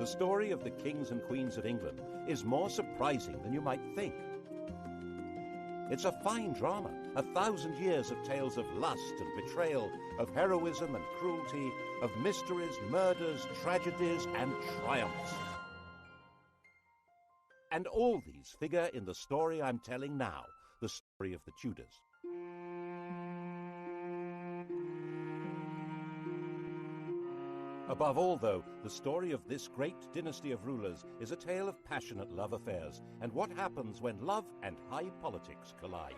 The story of the kings and queens of England is more surprising than you might think. It's a fine drama, 1,000 years of tales of lust and betrayal, of heroism and cruelty, of mysteries, murders, tragedies, and triumphs. And all these figure in the story I'm telling now, the story of the Tudors. Above all, though, the story of this great dynasty of rulers is a tale of passionate love affairs and what happens when love and high politics collide.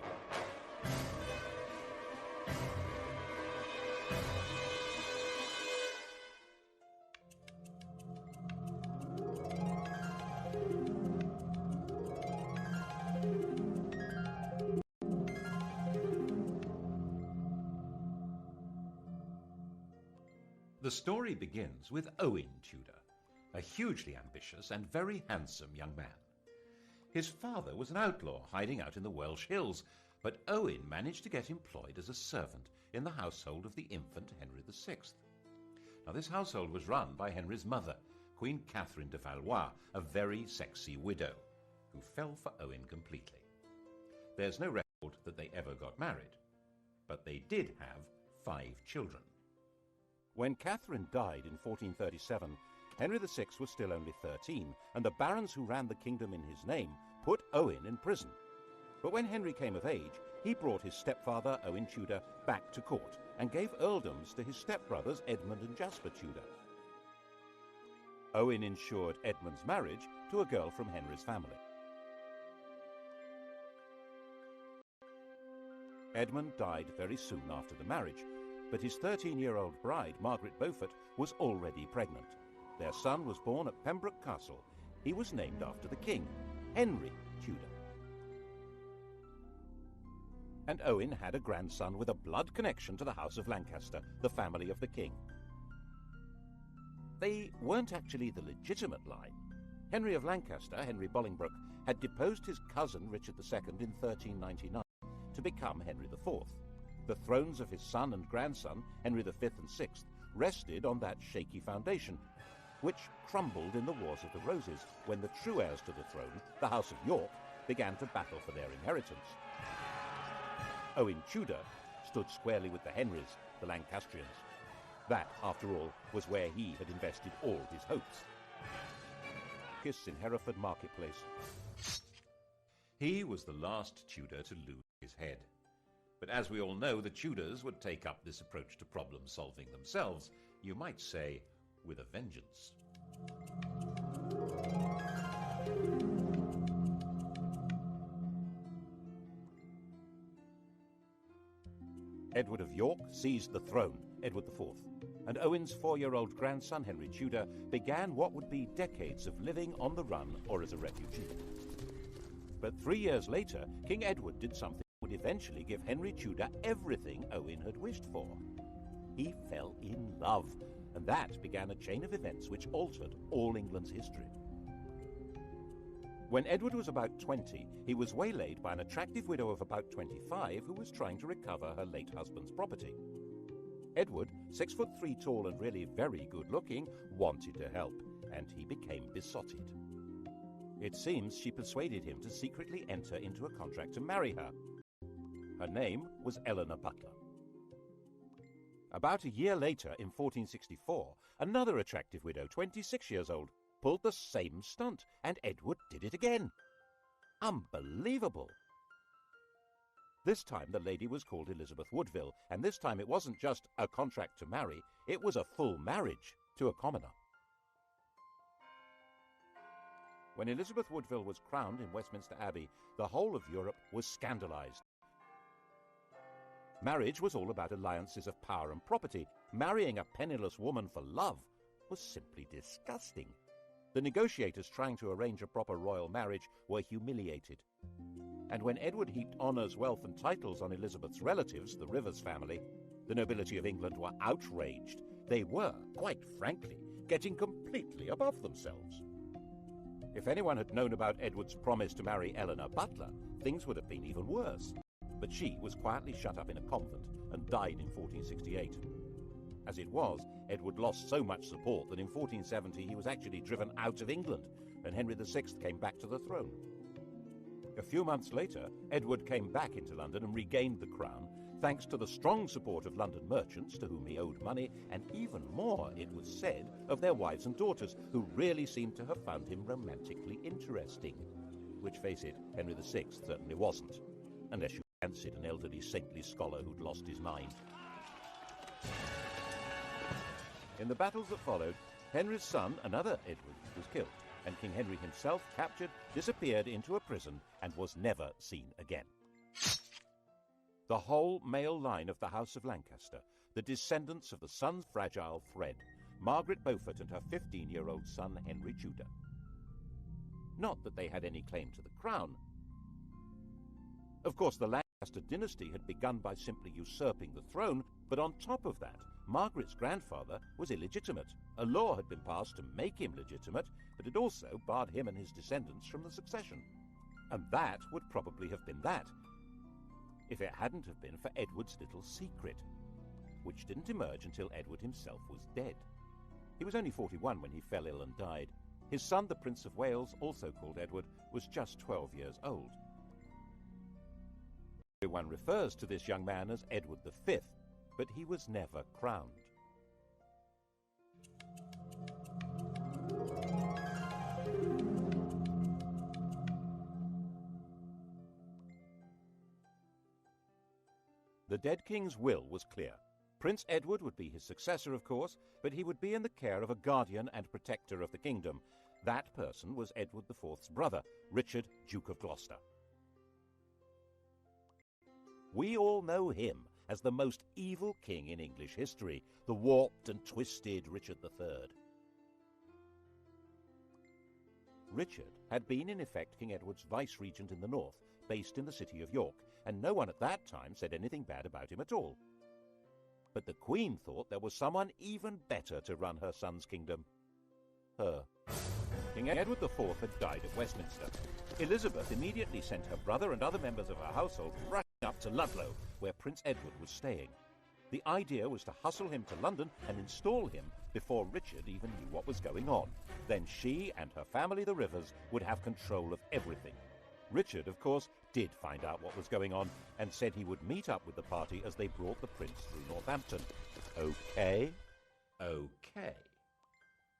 The story begins with Owen Tudor, a hugely ambitious and very handsome young man. His father was an outlaw hiding out in the Welsh hills, but Owen managed to get employed as a servant in the household of the infant Henry VI. Now, this household was run by Henry's mother, Queen Catherine de Valois, a very sexy widow, who fell for Owen completely. There's no record that they ever got married, but they did have 5 children. When Catherine died in 1437, Henry VI was still only 13, and the barons who ran the kingdom in his name put Owen in prison. But when Henry came of age, he brought his stepfather, Owen Tudor, back to court and gave earldoms to his stepbrothers Edmund and Jasper Tudor. Owen ensured Edmund's marriage to a girl from Henry's family. Edmund died very soon after the marriage, but his 13-year-old bride, Margaret Beaufort, was already pregnant. Their son was born at Pembroke Castle. He was named after the king, Henry Tudor. And Owen had a grandson with a blood connection to the House of Lancaster, the family of the king. They weren't actually the legitimate line. Henry of Lancaster, Henry Bolingbroke, had deposed his cousin Richard II in 1399 to become Henry IV. The thrones of his son and grandson, Henry V and VI, rested on that shaky foundation, which crumbled in the Wars of the Roses when the true heirs to the throne, the House of York, began to battle for their inheritance. Owen Tudor stood squarely with the Henrys, the Lancastrians. That, after all, was where he had invested all his hopes. Kiss in Hereford Marketplace. He was the last Tudor to lose his head. But as we all know, the Tudors would take up this approach to problem-solving themselves, you might say, with a vengeance. Edward of York seized the throne, Edward IV, and Owen's 4-year-old grandson, Henry Tudor, began what would be decades of living on the run or as a refugee. But 3 years later, King Edward did something would eventually give Henry Tudor everything Owen had wished for. He fell in love, and that began a chain of events which altered all England's history. When Edward was about 20, he was waylaid by an attractive widow of about 25 who was trying to recover her late husband's property. Edward, 6'3" tall and really very good-looking, wanted to help, and he became besotted. It seems she persuaded him to secretly enter into a contract to marry her. Her name was Eleanor Butler. About a year later, in 1464, another attractive widow, 26 years old, pulled the same stunt, and Edward did it again. Unbelievable! This time the lady was called Elizabeth Woodville, and this time it wasn't just a contract to marry, it was a full marriage to a commoner. When Elizabeth Woodville was crowned in Westminster Abbey, the whole of Europe was scandalized. Marriage was all about alliances of power and property. Marrying a penniless woman for love was simply disgusting. The negotiators trying to arrange a proper royal marriage were humiliated. And when Edward heaped honours, wealth and titles on Elizabeth's relatives, the Rivers family, the nobility of England were outraged. They were, quite frankly, getting completely above themselves. If anyone had known about Edward's promise to marry Eleanor Butler, things would have been even worse. But she was quietly shut up in a convent and died in 1468. As it was, Edward lost so much support that in 1470 he was actually driven out of England, and Henry VI came back to the throne. A few months later, Edward came back into London and regained the crown, thanks to the strong support of London merchants to whom he owed money, and even more, it was said, of their wives and daughters, who really seemed to have found him romantically interesting. Which, face it, Henry VI certainly wasn't, unless you fancied an elderly saintly scholar who'd lost his mind. In the battles that followed, Henry's son, another Edward, was killed, and King Henry himself, captured, disappeared into a prison and was never seen again. The whole male line of the House of Lancaster, the descendants of the sun's fragile thread, Margaret Beaufort and her 15-year-old son Henry Tudor. Not that they had any claim to the crown. Of course, the Lancaster dynasty had begun by simply usurping the throne, but on top of that, Margaret's grandfather was illegitimate. A law had been passed to make him legitimate, but it also barred him and his descendants from the succession. And that would probably have been that, if it hadn't have been for Edward's little secret, which didn't emerge until Edward himself was dead. He was only 41 when he fell ill and died. His son, the Prince of Wales, also called Edward, was just 12 years old. Everyone refers to this young man as Edward V, but he was never crowned. The dead king's will was clear. Prince Edward would be his successor, of course, but he would be in the care of a guardian and protector of the kingdom. That person was Edward IV's brother, Richard, Duke of Gloucester. We all know him as the most evil king in English history, the warped and twisted Richard III. Richard had been, in effect, King Edward's vice-regent in the north, based in the city of York, and no one at that time said anything bad about him at all. But the Queen thought there was someone even better to run her son's kingdom. Her. King Edward IV had died at Westminster. Elizabeth immediately sent her brother and other members of her household rushing up to Ludlow, where Prince Edward was staying. The idea was to hustle him to London and install him before Richard even knew what was going on. Then she and her family, the Rivers, would have control of everything. Richard, of course, did find out what was going on and said he would meet up with the party as they brought the prince through Northampton. Okay? Okay.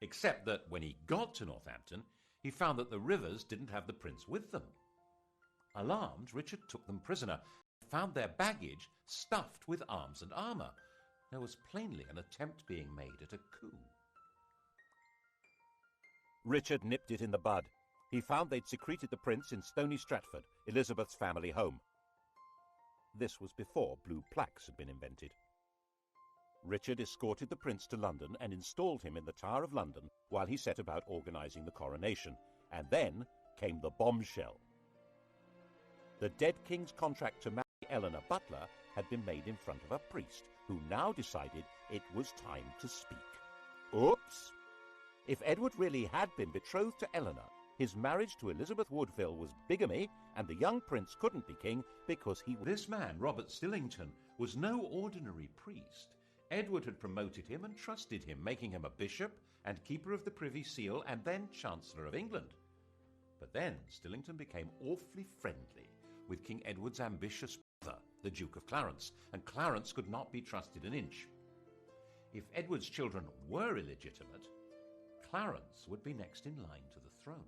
Except that when he got to Northampton, he found that the Rivers didn't have the prince with them. Alarmed, Richard took them prisoner, found their baggage stuffed with arms and armour. There was plainly an attempt being made at a coup. Richard nipped it in the bud. He found they'd secreted the prince in Stony Stratford, Elizabeth's family home. This was before blue plaques had been invented. Richard escorted the prince to London and installed him in the Tower of London while he set about organising the coronation. And then came the bombshell. The dead king's contract to marry Eleanor Butler had been made in front of a priest, who now decided it was time to speak. Oops! If Edward really had been betrothed to Eleanor, his marriage to Elizabeth Woodville was bigamy, and the young prince couldn't be king because he... This man, Robert Stillington, was no ordinary priest. Edward had promoted him and trusted him, making him a bishop and keeper of the Privy Seal and then Chancellor of England. But then Stillington became awfully friendly with King Edward's ambitious brother, the Duke of Clarence, and Clarence could not be trusted an inch. If Edward's children were illegitimate, Clarence would be next in line to the throne.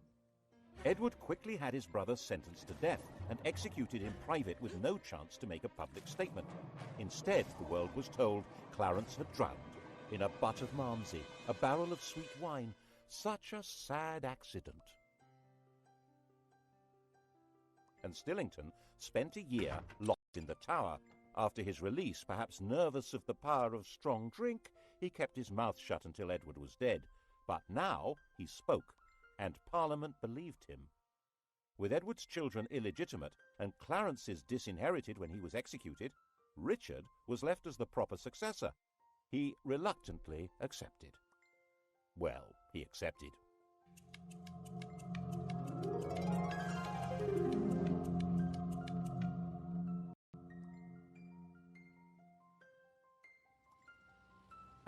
Edward quickly had his brother sentenced to death and executed in private with no chance to make a public statement. Instead, the world was told Clarence had drowned in a butt of Malmsey, a barrel of sweet wine. Such a sad accident. And Stillington spent a year locked in the Tower. After his release, perhaps nervous of the power of strong drink, he kept his mouth shut until Edward was dead. But now he spoke, and Parliament believed him. With Edward's children illegitimate and Clarence's disinherited when he was executed, Richard was left as the proper successor. He reluctantly accepted. Well, he accepted.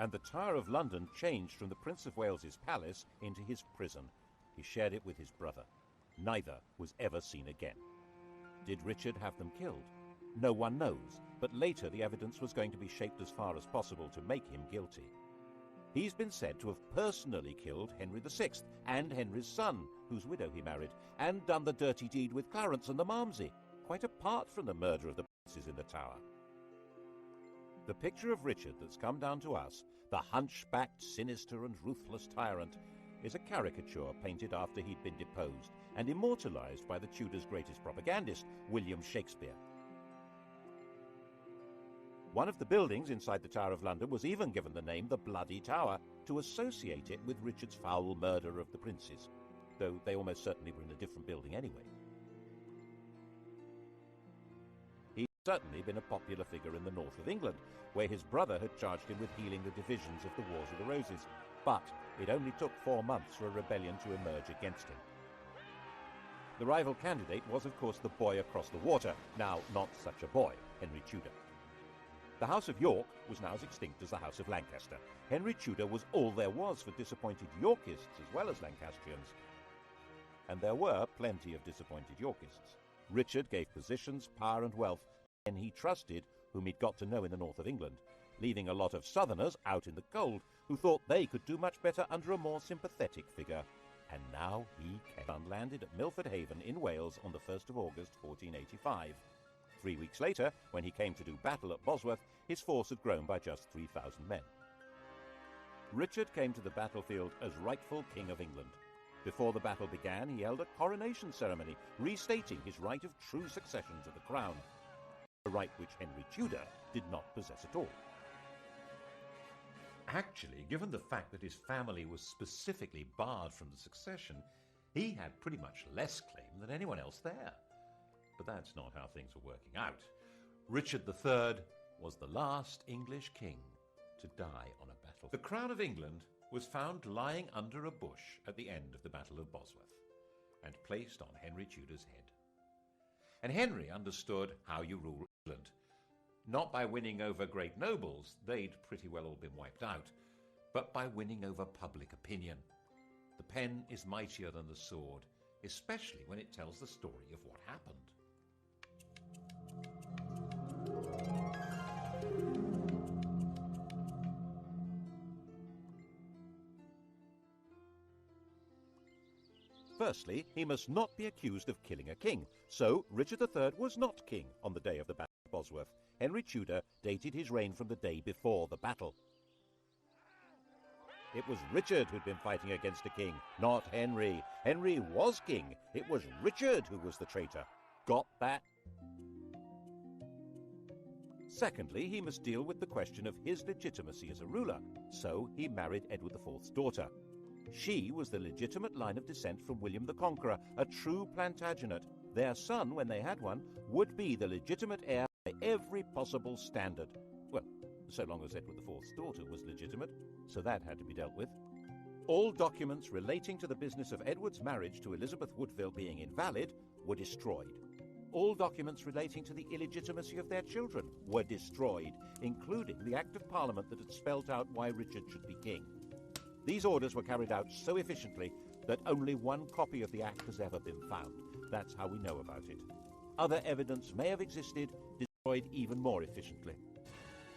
and the Tower of London changed from the Prince of Wales's palace into his prison. He shared it with his brother. Neither was ever seen again. Did Richard have them killed? No one knows, but later the evidence was going to be shaped as far as possible to make him guilty. He's been said to have personally killed Henry VI and Henry's son, whose widow he married, and done the dirty deed with Clarence and the Malmsey, quite apart from the murder of the princes in the Tower. The picture of Richard that's come down to us, the hunchbacked, sinister and ruthless tyrant, is a caricature painted after he'd been deposed and immortalised by the Tudors' greatest propagandist, William Shakespeare. One of the buildings inside the Tower of London was even given the name the Bloody Tower to associate it with Richard's foul murder of the princes, though they almost certainly were in a different building anyway. He'd certainly been a popular figure in the north of England, where his brother had charged him with healing the divisions of the Wars of the Roses, but it only took 4 months for a rebellion to emerge against him. The rival candidate was, of course, the boy across the water, now not such a boy, Henry Tudor. The House of York was now as extinct as the House of Lancaster. Henry Tudor was all there was for disappointed Yorkists as well as Lancastrians. And there were plenty of disappointed Yorkists. Richard gave positions, power and wealth to men he trusted, whom he'd got to know in the north of England, leaving a lot of southerners out in the cold who thought they could do much better under a more sympathetic figure. And now he landed at Milford Haven in Wales on the 1st of August 1485. 3 weeks later, when he came to do battle at Bosworth, his force had grown by just 3,000 men. Richard came to the battlefield as rightful King of England. Before the battle began, he held a coronation ceremony, restating his right of true succession to the crown, a right which Henry Tudor did not possess at all. Actually, given the fact that his family was specifically barred from the succession, he had pretty much less claim than anyone else there. But that's not how things were working out. Richard III was the last English king to die on a battle. The crown of England was found lying under a bush at the end of the Battle of Bosworth and placed on Henry Tudor's head. And Henry understood how you rule England. Not by winning over great nobles, they'd pretty well all been wiped out, but by winning over public opinion. The pen is mightier than the sword, especially when it tells the story of what happened. Firstly, he must not be accused of killing a king, so Richard III was not king on the day of the Battle of Bosworth. Henry Tudor dated his reign from the day before the battle. It was Richard who'd been fighting against a king, not Henry. Henry was king. It was Richard who was the traitor. Got that? Secondly, he must deal with the question of his legitimacy as a ruler, so he married Edward IV's daughter. She was the legitimate line of descent from William the Conqueror, a true Plantagenet. Their son, when they had one, would be the legitimate heir by every possible standard. Well, so long as Edward IV's daughter was legitimate, so that had to be dealt with. All documents relating to the business of Edward's marriage to Elizabeth Woodville being invalid were destroyed. All documents relating to the illegitimacy of their children were destroyed, including the Act of Parliament that had spelt out why Richard should be king. These orders were carried out so efficiently that only one copy of the Act has ever been found. That's how we know about it. Other evidence may have existed, destroyed even more efficiently.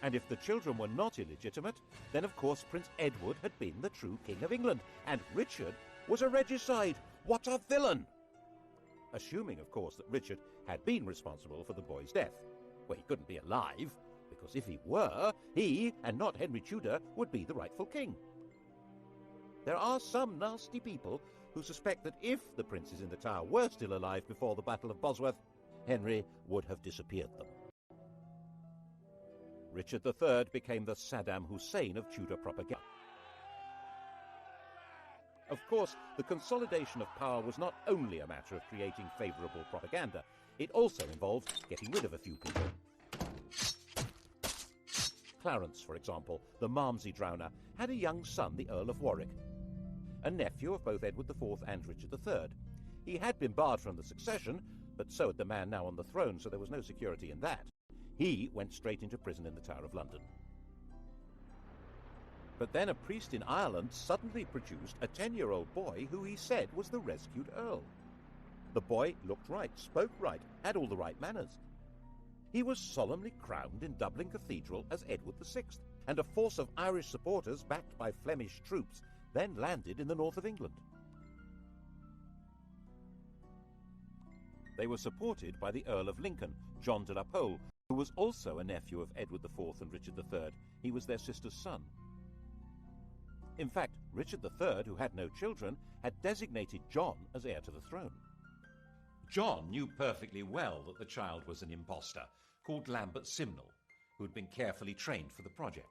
And if the children were not illegitimate, then of course Prince Edward had been the true King of England, and Richard was a regicide. What a villain! Assuming, of course, that Richard had been responsible for the boy's death. Well, he couldn't be alive, because if he were, he, and not Henry Tudor, would be the rightful king. There are some nasty people who suspect that if the princes in the Tower were still alive before the Battle of Bosworth, Henry would have disappeared them. Richard III became the Saddam Hussein of Tudor propaganda. Of course, the consolidation of power was not only a matter of creating favourable propaganda, it also involved getting rid of a few people. Clarence, for example, the Malmsey drowner, had a young son, the Earl of Warwick, a nephew of both Edward IV and Richard III. He had been barred from the succession, but so had the man now on the throne, so there was no security in that. He went straight into prison in the Tower of London. But then a priest in Ireland suddenly produced a 10-year-old boy who he said was the rescued Earl. The boy looked right, spoke right, had all the right manners. He was solemnly crowned in Dublin Cathedral as Edward VI, and a force of Irish supporters backed by Flemish troops then landed in the north of England. They were supported by the Earl of Lincoln, John de la Pole, who was also a nephew of Edward IV and Richard III. He was their sister's son. In fact, Richard III, who had no children, had designated John as heir to the throne. John knew perfectly well that the child was an impostor called Lambert Simnel, who had been carefully trained for the project.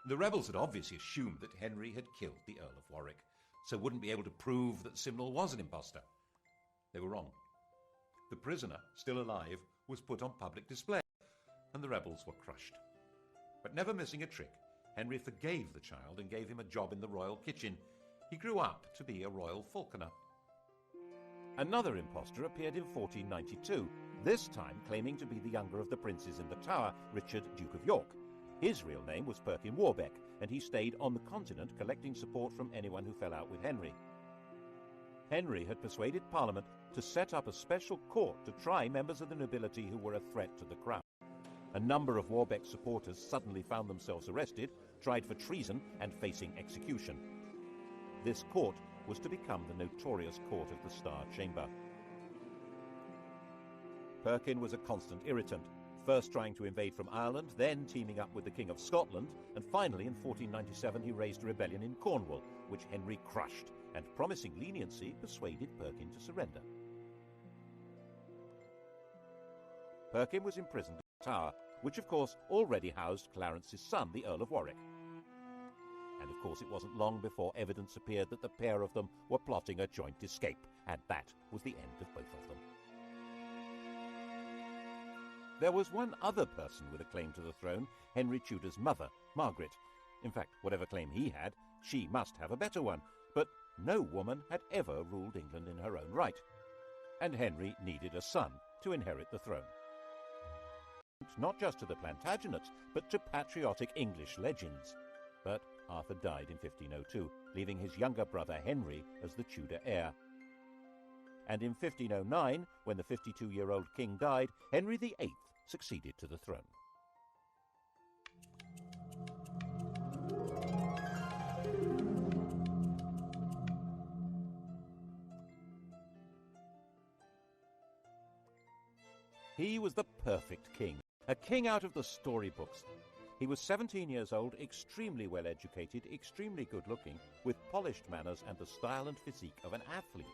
The rebels had obviously assumed that Henry had killed the Earl of Warwick, so wouldn't be able to prove that Simnel was an impostor. They were wrong. The prisoner, still alive, was put on public display, and the rebels were crushed. But never missing a trick, Henry forgave the child and gave him a job in the royal kitchen. He grew up to be a royal falconer. Another impostor appeared in 1492, this time claiming to be the younger of the princes in the Tower, Richard, Duke of York. His real name was Perkin Warbeck, and he stayed on the continent collecting support from anyone who fell out with Henry. Henry had persuaded Parliament to set up a special court to try members of the nobility who were a threat to the crown. A number of Warbeck's supporters suddenly found themselves arrested, tried for treason, and facing execution. This court was to become the notorious Court of the Star Chamber. Perkin was a constant irritant, first trying to invade from Ireland, then teaming up with the King of Scotland, and finally in 1497 he raised a rebellion in Cornwall, which Henry crushed, and promising leniency persuaded Perkin to surrender. Perkin was imprisoned in the Tower, which of course already housed Clarence's son, the Earl of Warwick. And of course it wasn't long before evidence appeared that the pair of them were plotting a joint escape, and that was the end of both of them. There was one other person with a claim to the throne, Henry Tudor's mother, Margaret. In fact, whatever claim he had, she must have a better one, but no woman had ever ruled England in her own right. And Henry needed a son to inherit the throne. Not just to the Plantagenets, but to patriotic English legends. But Arthur died in 1502, leaving his younger brother Henry as the Tudor heir. And in 1509, when the 52-year-old king died, Henry VIII succeeded to the throne. He was the perfect king, a king out of the storybooks. He was 17 years old, extremely well educated, extremely good looking, with polished manners and the style and physique of an athlete.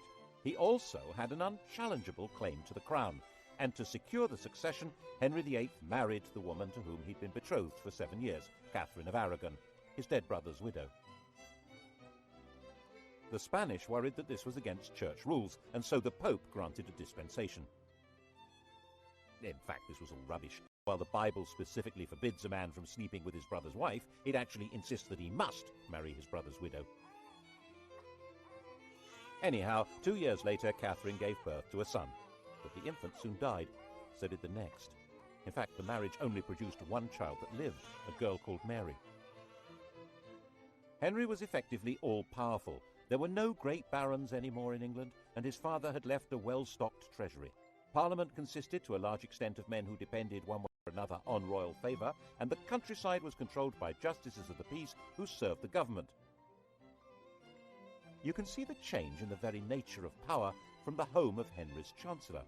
He also had an unchallengeable claim to the crown, and to secure the succession, Henry VIII married the woman to whom he'd been betrothed for 7 years, Catherine of Aragon, his dead brother's widow. The Spanish worried that this was against church rules, and so the Pope granted a dispensation. In fact, this was all rubbish. While the Bible specifically forbids a man from sleeping with his brother's wife, it actually insists that he must marry his brother's widow. Anyhow, 2 years later, Catherine gave birth to a son, but the infant soon died. So did the next. In fact, the marriage only produced one child that lived, a girl called Mary. Henry was effectively all-powerful. There were no great barons anymore in England, and his father had left a well-stocked treasury. Parliament consisted to a large extent of men who depended one way or another on royal favour, and the countryside was controlled by justices of the peace who served the government. You can see the change in the very nature of power from the home of Henry's Chancellor.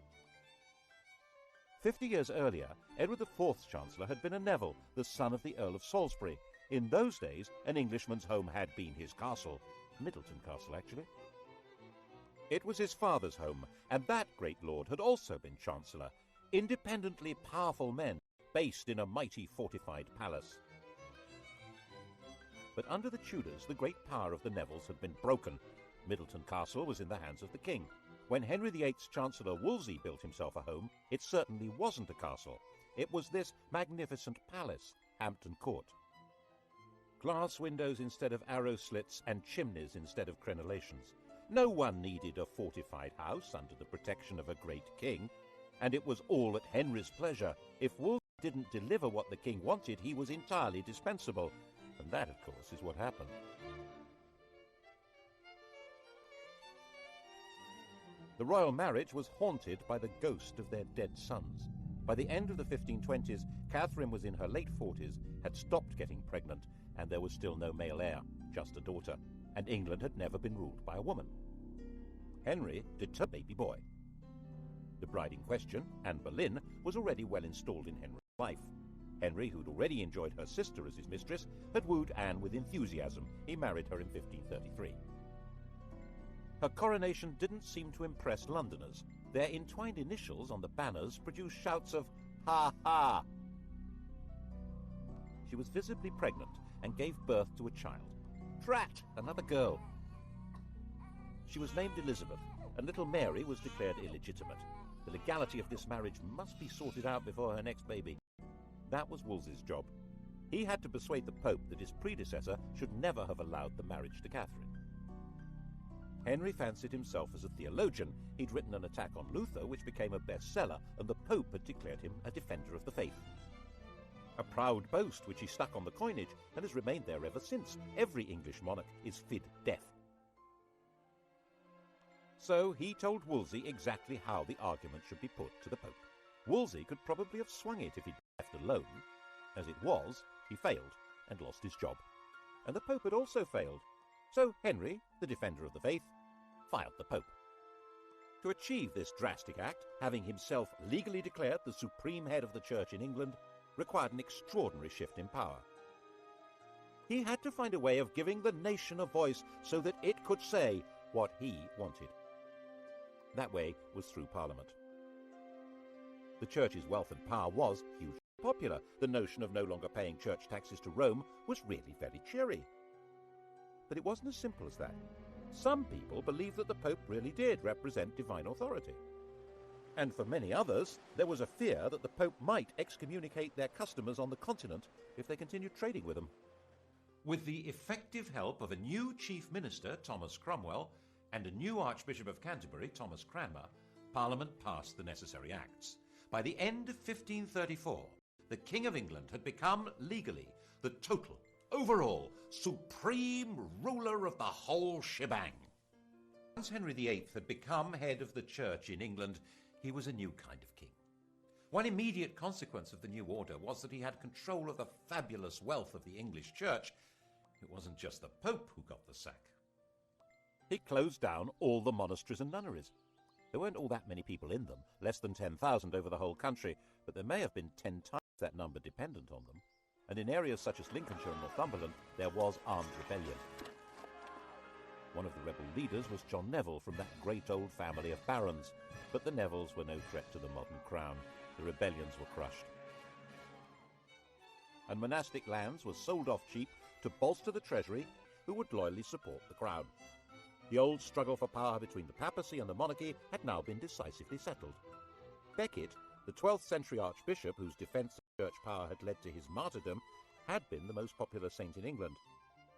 50 years earlier, Edward IV's Chancellor had been a Neville, the son of the Earl of Salisbury. In those days, an Englishman's home had been his castle. Middleton Castle, actually. It was his father's home, and that great lord had also been Chancellor. Independently powerful men, based in a mighty fortified palace. But under the Tudors, the great power of the Nevilles had been broken. Middleton Castle was in the hands of the king. When Henry VIII's Chancellor Wolsey built himself a home, it certainly wasn't a castle. It was this magnificent palace, Hampton Court. Glass windows instead of arrow slits and chimneys instead of crenellations. No one needed a fortified house under the protection of a great king, and it was all at Henry's pleasure. If Wolsey didn't deliver what the king wanted, he was entirely dispensable, And that, of course, is what happened. The royal marriage was haunted by the ghost of their dead sons. By the end of the 1520s, Catherine was in her late 40s, had stopped getting pregnant, and there was still no male heir, just a daughter, and England had never been ruled by a woman. Henry determined a baby boy. The bride in question, Anne Boleyn, was already well installed in Henry's life. Henry, who'd already enjoyed her sister as his mistress, had wooed Anne with enthusiasm. He married her in 1533. Her coronation didn't seem to impress Londoners. Their entwined initials on the banners produced shouts of "Ha ha!" She was visibly pregnant and gave birth to a child. Drat! Another girl. She was named Elizabeth, and little Mary was declared illegitimate. The legality of this marriage must be sorted out before her next baby. That was Wolsey's job. He had to persuade the Pope that his predecessor should never have allowed the marriage to Catherine. Henry fancied himself as a theologian. He'd written an attack on Luther, which became a bestseller, and the Pope had declared him a defender of the faith. A proud boast which he stuck on the coinage and has remained there ever since. Every English monarch is fid deaf. So he told Wolsey exactly how the argument should be put to the Pope. Wolsey could probably have swung it if he'd been left alone. As it was, he failed and lost his job. And the Pope had also failed. So Henry, the defender of the faith, filed the Pope. To achieve this drastic act, having himself legally declared the supreme head of the Church in England, required an extraordinary shift in power. He had to find a way of giving the nation a voice so that it could say what he wanted. That way was through Parliament. The Church's wealth and power was hugely popular. The notion of no longer paying church taxes to Rome was really very cheery. But it wasn't as simple as that. Some people believed that the Pope really did represent divine authority. And for many others, there was a fear that the Pope might excommunicate their customers on the continent if they continued trading with them. With the effective help of a new chief minister, Thomas Cromwell, and a new Archbishop of Canterbury, Thomas Cranmer, Parliament passed the necessary acts. By the end of 1534, the King of England had become, legally, the total, overall, supreme ruler of the whole shebang. Once Henry VIII had become head of the Church in England, he was a new kind of king. One immediate consequence of the new order was that he had control of the fabulous wealth of the English Church. It wasn't just the Pope who got the sack. He closed down all the monasteries and nunneries. There weren't all that many people in them, less than 10,000 over the whole country, but there may have been 10 times that number dependent on them. And in areas such as Lincolnshire and Northumberland, there was armed rebellion. One of the rebel leaders was John Neville from that great old family of barons, but the Nevilles were no threat to the modern crown. The rebellions were crushed. And monastic lands were sold off cheap to bolster the treasury, who would loyally support the crown. The old struggle for power between the papacy and the monarchy had now been decisively settled. Becket, the 12th century archbishop whose defence of church power had led to his martyrdom, had been the most popular saint in England.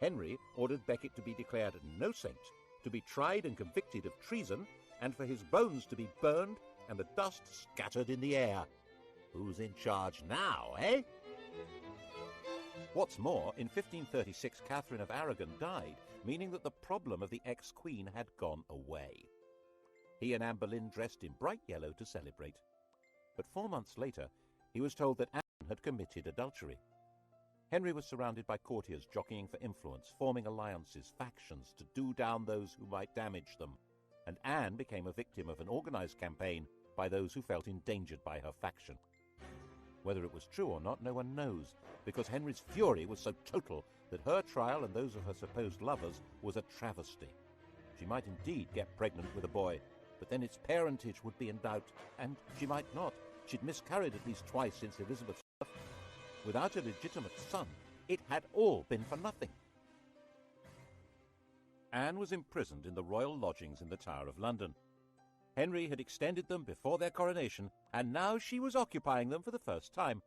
Henry ordered Becket to be declared no saint, to be tried and convicted of treason, and for his bones to be burned and the dust scattered in the air. Who's in charge now, eh? What's more, in 1536 Catherine of Aragon died, meaning that the problem of the ex-queen had gone away. He and Anne Boleyn dressed in bright yellow to celebrate. But 4 months later, he was told that Anne had committed adultery. Henry was surrounded by courtiers jockeying for influence, forming alliances, factions, to do down those who might damage them. And Anne became a victim of an organized campaign by those who felt endangered by her faction. Whether it was true or not, no one knows, because Henry's fury was so total that her trial and those of her supposed lovers was a travesty. She might indeed get pregnant with a boy, but then its parentage would be in doubt, and she might not. She'd miscarried at least twice since Elizabeth's birth. Without a legitimate son, it had all been for nothing. Anne was imprisoned in the royal lodgings in the Tower of London. Henry had extended them before their coronation, and now she was occupying them for the first time.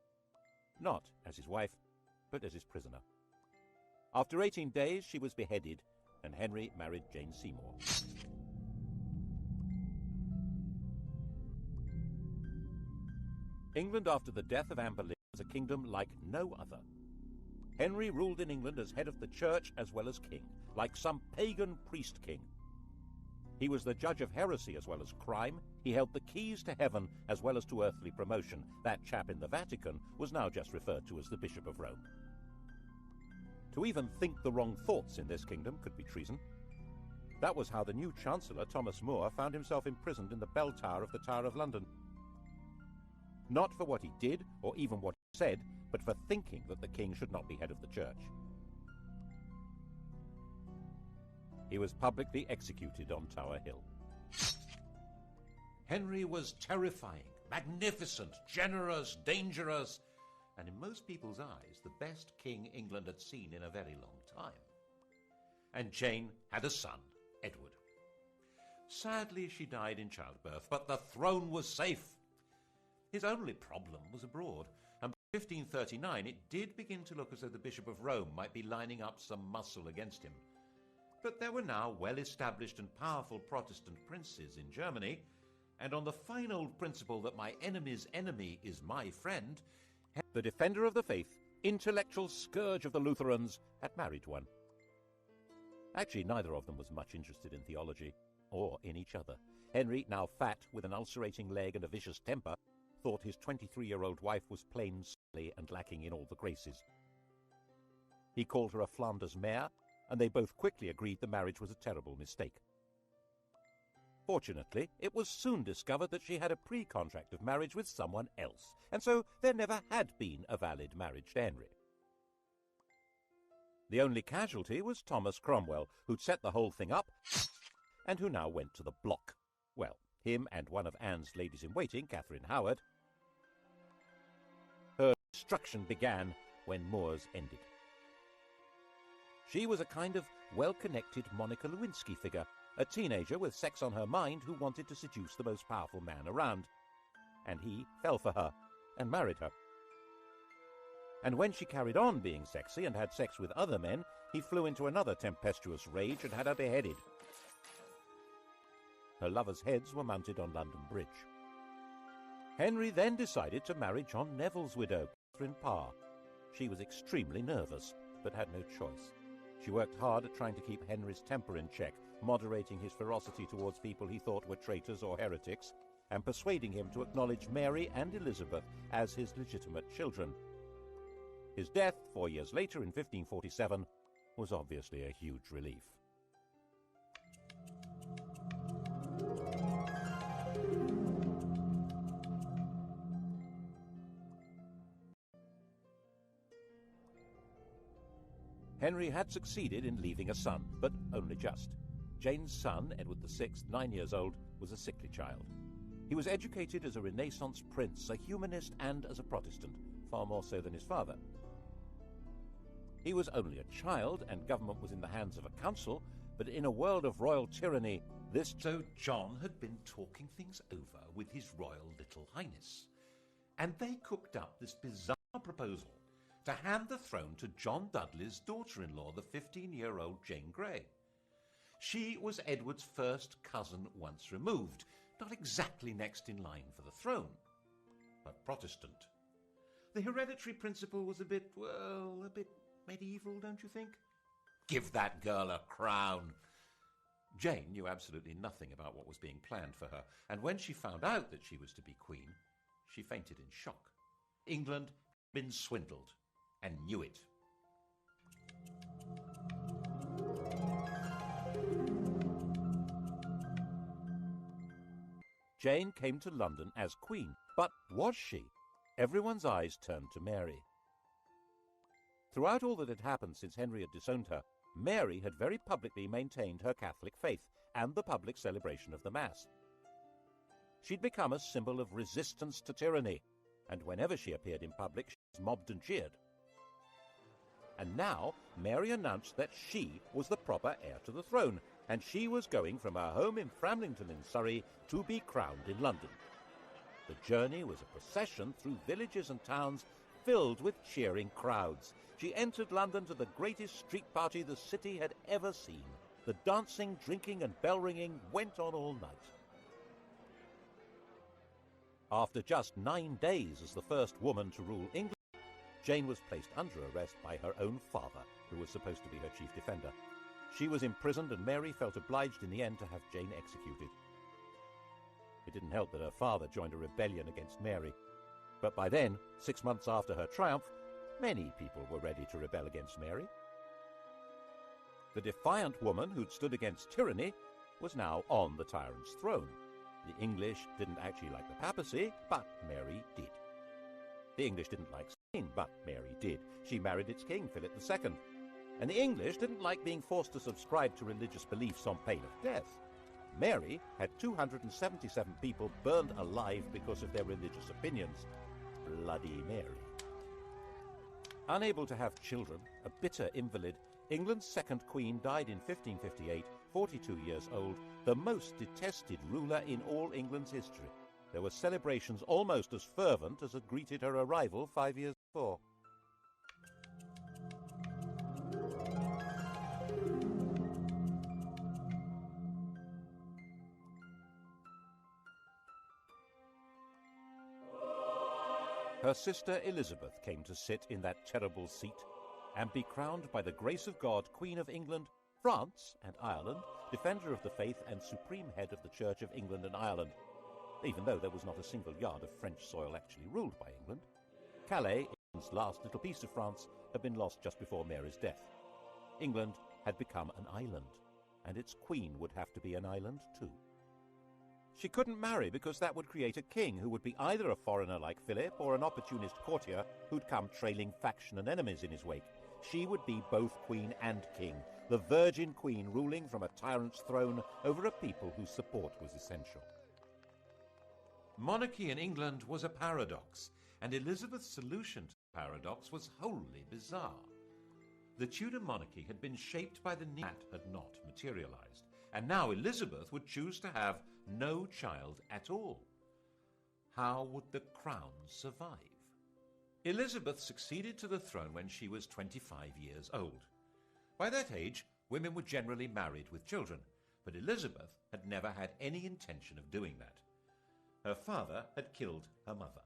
Not as his wife, but as his prisoner. After 18 days, she was beheaded, and Henry married Jane Seymour. England after the death of Anne Boleyn was a kingdom like no other. Henry ruled in England as head of the church as well as king, like some pagan priest-king. He was the judge of heresy as well as crime. He held the keys to heaven as well as to earthly promotion. That chap in the Vatican was now just referred to as the Bishop of Rome. To even think the wrong thoughts in this kingdom could be treason. That was how the new Chancellor, Thomas More, found himself imprisoned in the bell tower of the Tower of London. Not for what he did, or even what he said, but for thinking that the king should not be head of the church. He was publicly executed on Tower Hill. Henry was terrifying, magnificent, generous, dangerous, and in most people's eyes, the best king England had seen in a very long time. And Jane had a son, Edward. Sadly, she died in childbirth, but the throne was safe. His only problem was abroad, and by 1539 it did begin to look as though the Bishop of Rome might be lining up some muscle against him. But there were now well-established and powerful Protestant princes in Germany, and on the fine old principle that my enemy's enemy is my friend, the defender of the faith, intellectual scourge of the Lutherans, had married one. Actually, neither of them was much interested in theology, or in each other. Henry, now fat, with an ulcerating leg and a vicious temper, thought his 23-year-old wife was plain silly and lacking in all the graces. He called her a Flanders mare, and they both quickly agreed the marriage was a terrible mistake. Fortunately, it was soon discovered that she had a pre-contract of marriage with someone else, and so there never had been a valid marriage to Henry. The only casualty was Thomas Cromwell, who'd set the whole thing up, and who now went to the block. Well, him and one of Anne's ladies-in-waiting, Catherine Howard. Her destruction began when More's ended. She was a kind of well-connected Monica Lewinsky figure, a teenager with sex on her mind who wanted to seduce the most powerful man around. And he fell for her and married her. And when she carried on being sexy and had sex with other men, he flew into another tempestuous rage and had her beheaded. Her lovers' heads were mounted on London Bridge. Henry then decided to marry John Neville's widow, Catherine Parr. She was extremely nervous, but had no choice. She worked hard at trying to keep Henry's temper in check, moderating his ferocity towards people he thought were traitors or heretics, and persuading him to acknowledge Mary and Elizabeth as his legitimate children. His death, 4 years later in 1547, was obviously a huge relief. Henry had succeeded in leaving a son, but only just. Jane's son, Edward VI, 9 years old, was a sickly child. He was educated as a Renaissance prince, a humanist, and as a Protestant, far more so than his father. He was only a child, and government was in the hands of a council, but in a world of royal tyranny, this... So John had been talking things over with his Royal Little Highness, and they cooked up this bizarre proposal to hand the throne to John Dudley's daughter-in-law, the 15-year-old Jane Grey. She was Edward's first cousin once removed, not exactly next in line for the throne, but Protestant. The hereditary principle was a bit medieval, don't you think? Give that girl a crown. Jane knew absolutely nothing about what was being planned for her, and when she found out that she was to be queen, she fainted in shock. England had been swindled, and knew it. Jane came to London as queen, but was she? Everyone's eyes turned to Mary. Throughout all that had happened since Henry had disowned her, Mary had very publicly maintained her Catholic faith and the public celebration of the Mass. She'd become a symbol of resistance to tyranny, and whenever she appeared in public, she was mobbed and cheered. And now Mary announced that she was the proper heir to the throne, and she was going from her home in Framlington in Surrey to be crowned in London. The journey was a procession through villages and towns filled with cheering crowds. She entered London to the greatest street party the city had ever seen. The dancing, drinking and bell-ringing went on all night. After just 9 days as the first woman to rule England, Jane was placed under arrest by her own father, who was supposed to be her chief defender. She was imprisoned, and Mary felt obliged in the end to have Jane executed. It didn't help that her father joined a rebellion against Mary. But by then, 6 months after her triumph, many people were ready to rebel against Mary. The defiant woman who'd stood against tyranny was now on the tyrant's throne. The English didn't actually like the papacy, but Mary did. The English didn't like Spain, but Mary did. She married its king, Philip II. And the English didn't like being forced to subscribe to religious beliefs on pain of death. Mary had 277 people burned alive because of their religious opinions. Bloody Mary. Unable to have children, a bitter invalid, England's second queen died in 1558, 42 years old, the most detested ruler in all England's history. There were celebrations almost as fervent as had greeted her arrival 5 years before. Her sister Elizabeth came to sit in that terrible seat and be crowned by the grace of God Queen of England, France and Ireland, defender of the faith and supreme head of the Church of England and Ireland, even though there was not a single yard of French soil actually ruled by England. Calais, England's last little piece of France, had been lost just before Mary's death. England had become an island, and its queen would have to be an island too. She couldn't marry because that would create a king who would be either a foreigner like Philip or an opportunist courtier who'd come trailing faction and enemies in his wake. She would be both queen and king, the virgin queen ruling from a tyrant's throne over a people whose support was essential. Monarchy in England was a paradox, and Elizabeth's solution to the paradox was wholly bizarre. The Tudor monarchy had been shaped by the need that had not materialized, and now Elizabeth would choose to have no child at all. How would the crown survive? Elizabeth succeeded to the throne when she was 25 years old. By that age, women were generally married with children, but Elizabeth had never had any intention of doing that. Her father had killed her mother.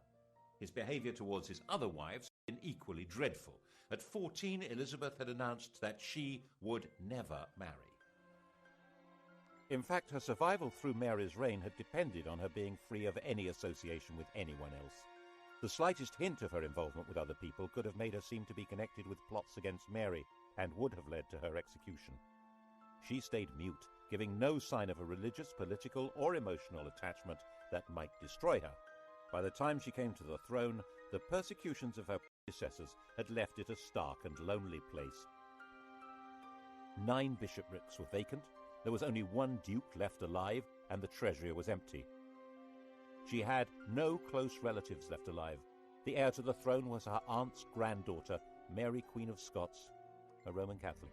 His behavior towards his other wives had been equally dreadful. At 14, Elizabeth had announced that she would never marry. In fact, her survival through Mary's reign had depended on her being free of any association with anyone else. The slightest hint of her involvement with other people could have made her seem to be connected with plots against Mary and would have led to her execution. She stayed mute, giving no sign of a religious, political, or emotional attachment that might destroy her. By the time she came to the throne, the persecutions of her predecessors had left it a stark and lonely place. 9 bishoprics were vacant, there was only 1 duke left alive, and the treasury was empty. She had no close relatives left alive. The heir to the throne was her aunt's granddaughter, Mary, Queen of Scots, a Roman Catholic.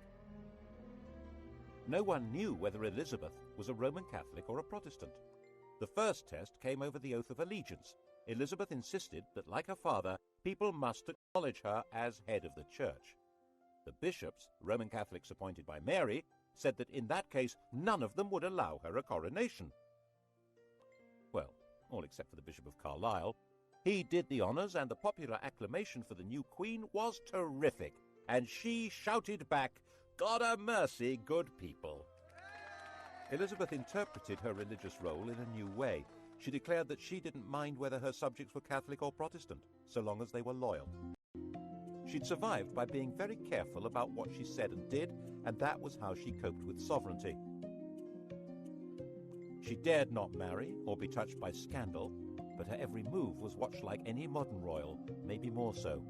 No one knew whether Elizabeth was a Roman Catholic or a Protestant. The first test came over the oath of allegiance. Elizabeth insisted that, like her father, people must acknowledge her as head of the church. The bishops, Roman Catholics appointed by Mary, said that in that case none of them would allow her a coronation. Well, all except for the Bishop of Carlisle. He did the honours, and the popular acclamation for the new queen was terrific, and she shouted back, "God a mercy, good people." Elizabeth interpreted her religious role in a new way. She declared that she didn't mind whether her subjects were Catholic or Protestant, so long as they were loyal. She'd survived by being very careful about what she said and did, and that was how she coped with sovereignty. She dared not marry or be touched by scandal, but her every move was watched like any modern royal, maybe more so.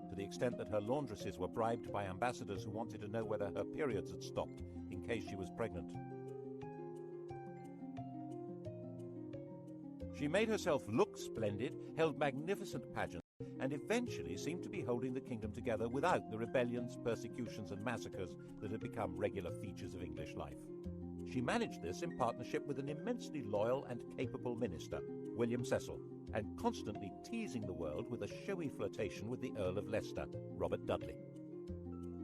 To the extent that her laundresses were bribed by ambassadors who wanted to know whether her periods had stopped in case she was pregnant. She made herself look splendid, held magnificent pageants, and eventually seemed to be holding the kingdom together without the rebellions, persecutions, and massacres that had become regular features of English life. She managed this in partnership with an immensely loyal and capable minister, William Cecil, and constantly teasing the world with a showy flirtation with the Earl of Leicester, Robert Dudley.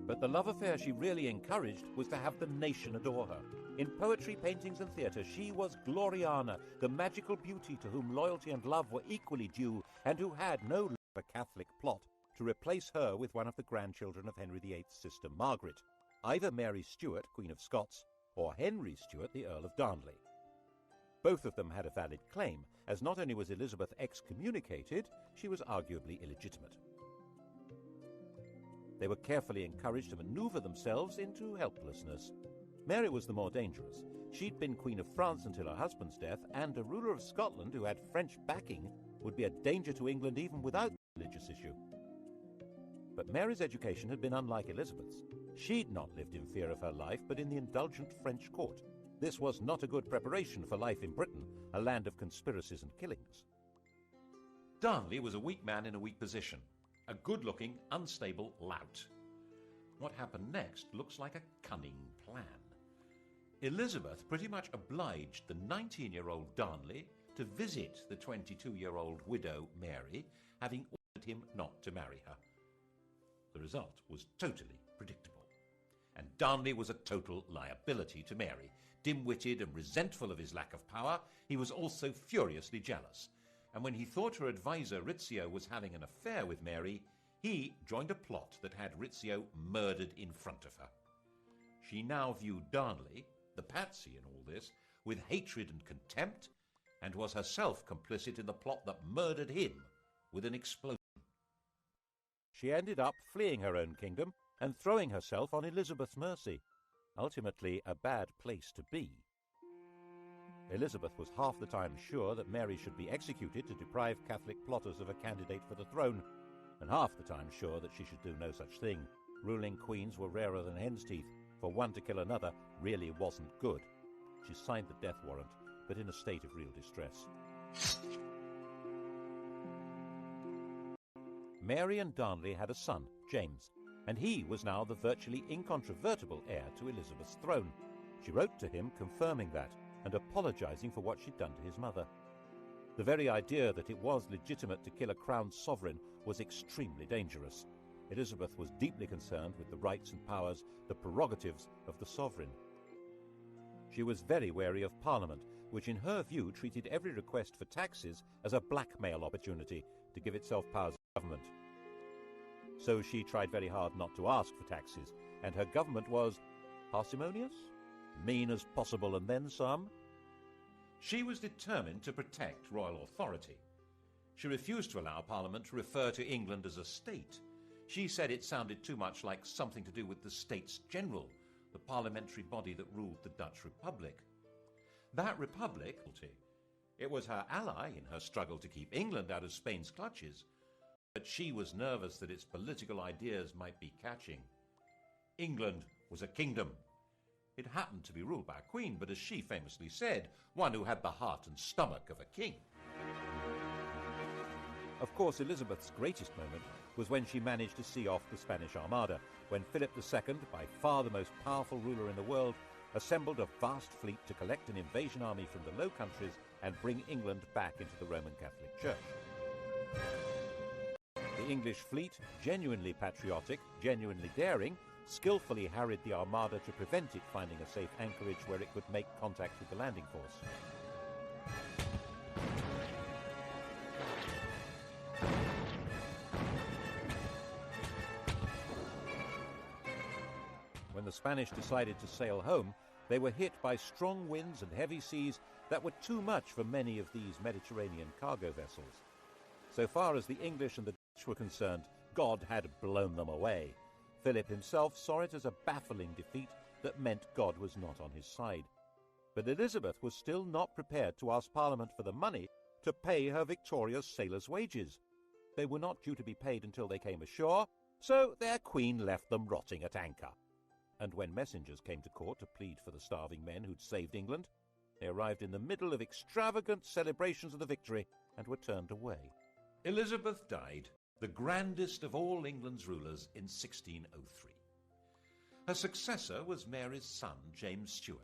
But the love affair she really encouraged was to have the nation adore her. In poetry, paintings, and theatre, she was Gloriana, the magical beauty to whom loyalty and love were equally due, and who had no a Catholic plot to replace her with one of the grandchildren of Henry VIII's sister Margaret, either Mary Stuart, Queen of Scots, or Henry Stuart, the Earl of Darnley. Both of them had a valid claim, as not only was Elizabeth excommunicated, she was arguably illegitimate. They were carefully encouraged to maneuver themselves into helplessness. Mary was the more dangerous. She'd been Queen of France until her husband's death, and a ruler of Scotland who had French backing would be a danger to England even without the religious issue. But Mary's education had been unlike Elizabeth's. She'd not lived in fear of her life, but in the indulgent French court. This was not a good preparation for life in Britain, a land of conspiracies and killings. Darnley was a weak man in a weak position, a good-looking, unstable lout. What happened next looks like a cunning plan. Elizabeth pretty much obliged the 19-year-old Darnley to visit the 22-year-old widow Mary, having ordered him not to marry her. The result was totally predictable. And Darnley was a total liability to Mary. Dim-witted and resentful of his lack of power, he was also furiously jealous. And when he thought her advisor Rizzio was having an affair with Mary, he joined a plot that had Rizzio murdered in front of her. She now viewed Darnley, the patsy in all this, with hatred and contempt, and was herself complicit in the plot that murdered him with an explosion. She ended up fleeing her own kingdom and throwing herself on Elizabeth's mercy, ultimately a bad place to be. Elizabeth was half the time sure that Mary should be executed to deprive Catholic plotters of a candidate for the throne, and half the time sure that she should do no such thing. Ruling queens were rarer than hen's teeth. For one to kill another really wasn't good. She signed the death warrant, but in a state of real distress. Mary and Darnley had a son, James, and he was now the virtually incontrovertible heir to Elizabeth's throne. She wrote to him confirming that and apologizing for what she'd done to his mother. The very idea that it was legitimate to kill a crowned sovereign was extremely dangerous. Elizabeth was deeply concerned with the rights and powers, the prerogatives of the sovereign. She was very wary of Parliament, which in her view treated every request for taxes as a blackmail opportunity to give itself powers of government. So she tried very hard not to ask for taxes, and her government was parsimonious, mean as possible, and then some. She was determined to protect royal authority. She refused to allow Parliament to refer to England as a state. She said it sounded too much like something to do with the States General, the parliamentary body that ruled the Dutch Republic. That republic, it was her ally in her struggle to keep England out of Spain's clutches, but she was nervous that its political ideas might be catching. England was a kingdom. It happened to be ruled by a queen, but as she famously said, one who had the heart and stomach of a king. Of course, Elizabeth's greatest moment was when she managed to see off the Spanish Armada, when Philip II, by far the most powerful ruler in the world, assembled a vast fleet to collect an invasion army from the Low Countries and bring England back into the Roman Catholic Church. The English fleet, genuinely patriotic, genuinely daring, skillfully harried the Armada to prevent it finding a safe anchorage where it could make contact with the landing force. When the Spanish decided to sail home, they were hit by strong winds and heavy seas that were too much for many of these Mediterranean cargo vessels. So far as the English and the Dutch were concerned, God had blown them away. Philip himself saw it as a baffling defeat that meant God was not on his side. But Elizabeth was still not prepared to ask Parliament for the money to pay her victorious sailors' wages. They were not due to be paid until they came ashore, so their queen left them rotting at anchor. And when messengers came to court to plead for the starving men who'd saved England, they arrived in the middle of extravagant celebrations of the victory and were turned away. Elizabeth died, the grandest of all England's rulers, in 1603. Her successor was Mary's son, James Stuart,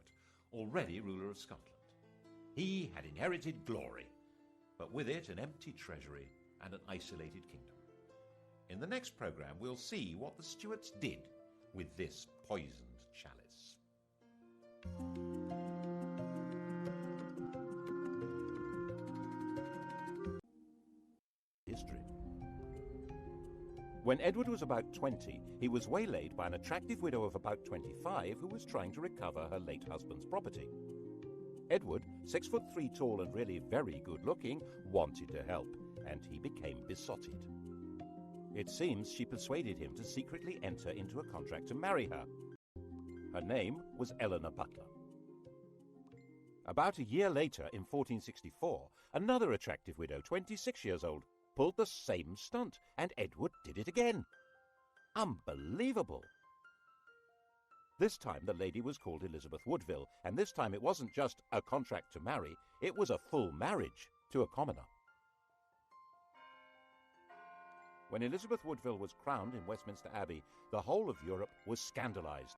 already ruler of Scotland. He had inherited glory, but with it an empty treasury and an isolated kingdom. In the next programme, we'll see what the Stuarts did with this poisoned chalice. History. When Edward was about 20, he was waylaid by an attractive widow of about 25 who was trying to recover her late husband's property. Edward, 6'3" tall and really very good-looking, wanted to help, and he became besotted. It seems she persuaded him to secretly enter into a contract to marry her. Her name was Eleanor Butler. About a year later, in 1464, another attractive widow, 26 years old, pulled the same stunt, and Edward did it again. Unbelievable! This time the lady was called Elizabeth Woodville, and this time it wasn't just a contract to marry, it was a full marriage to a commoner. When Elizabeth Woodville was crowned in Westminster Abbey, the whole of Europe was scandalized.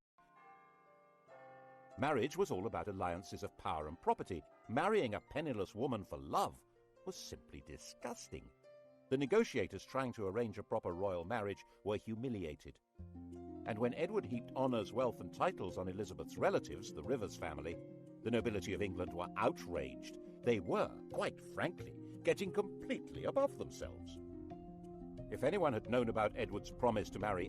Marriage was all about alliances of power and property. Marrying a penniless woman for love was simply disgusting. The negotiators trying to arrange a proper royal marriage were humiliated. And when Edward heaped honours, wealth and titles on Elizabeth's relatives, the Rivers family, the nobility of England were outraged. They were, quite frankly, getting completely above themselves. If anyone had known about Edward's promise to marry